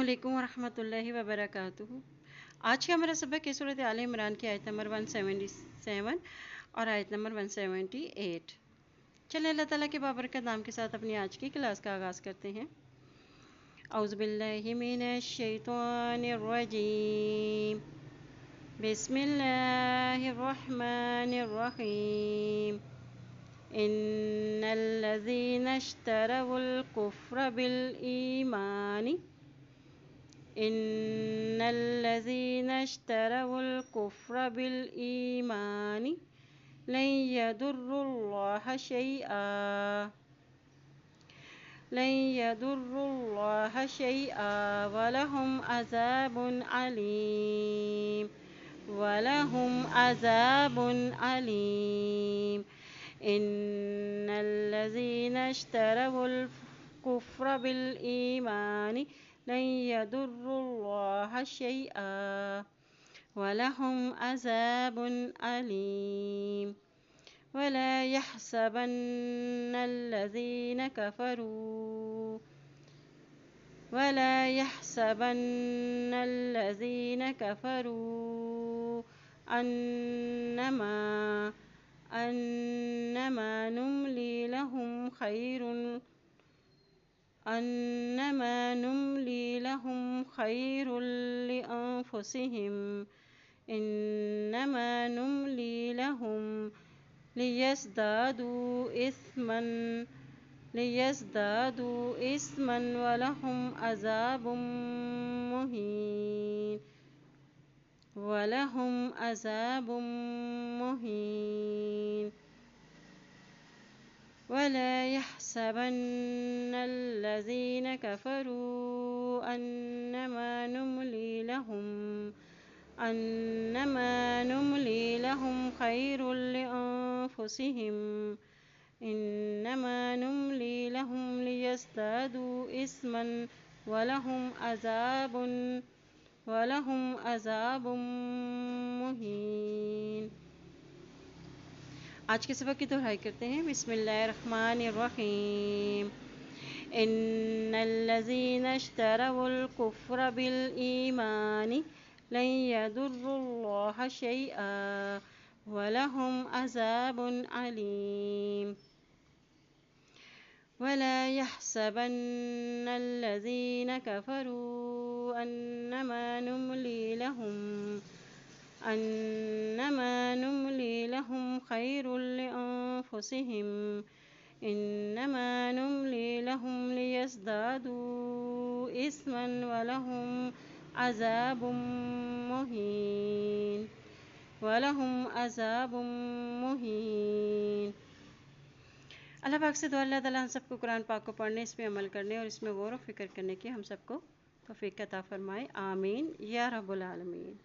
अस्सलामुअलैकुम वरहमतुल्लाहि वबरकातुहू। आज का हमारा सबक है सूरत आल इमरान की आयत नंबर 177 और आयत नंबर 178। चलिए अल्लाह ताला के बाबरकत नाम के साथ अपनी आज की क्लास का आगाज़ करते हैं। औज़ु बिल्लाहि मिनश शैतानिर रजीम, बिस्मिल्लाहिर रहमानिर रहीम। इन्नल्लज़ीना इश्तरवुल कुफ्र बिल ईमानी इन्नल्लज़ीना इश्तरवुल कुफ्र बिल ईमानी लन यदुर्रुल्लाह शैआ वलहुम अज़ाबुन अलीम। इन्नल्लज़ीना इश्तरवुल कुफ्र बिल ईमानी लन यदुर्रुल्लाह शैआ वलहुम अज़ाबुन अलीम। वला यहसबन्नल्लज़ीना कफ़रू अन्नमा नुम्ली लहुम खैरुल लिअन्फुसिहिम इन्नमा नुम्ली लहुम लियज़्दादू इस्मन वलहुम अज़ाबुम मुहीन। वला यहसबन्नल्लज़ीना कफ़रू अन्नमा नुम्ली लहुम खैरुल लिअन्फुसिहिम इन्नमा नुम्ली लहुम लियज़्दादू इस्मन वलहुम अज़ाबुम मुहीन। आज के सबक की दोहराई करते हैं। बिस्मिल्लाहिर्रहमानिर्रहीम। इन्नल्लज़ीना इश्तरवुल कुफ्र बिल ईमानी लन यदुर्रुल्लाह शैआ वलहुम अज़ाबुन अलीम। वला यहसबन्नल्लज़ीना कफ़रू अन्नमा नुम्ली लहुम खैरुल लिअन्फुसिहिम इन्नमा नुम्ली लहुम लियज़्दादू इस्मन वलहुम अज़ाबुम मुहीन। अल्लाह पाक से दुआ अल्लाह ताला हम सबको कुरान पाक को पढ़ने, इस पे अमल करने और इसमें गौर व फिक्र करने की हम सबको तौफीक अता फरमाए। आमीन या रब्बुल आलमीन।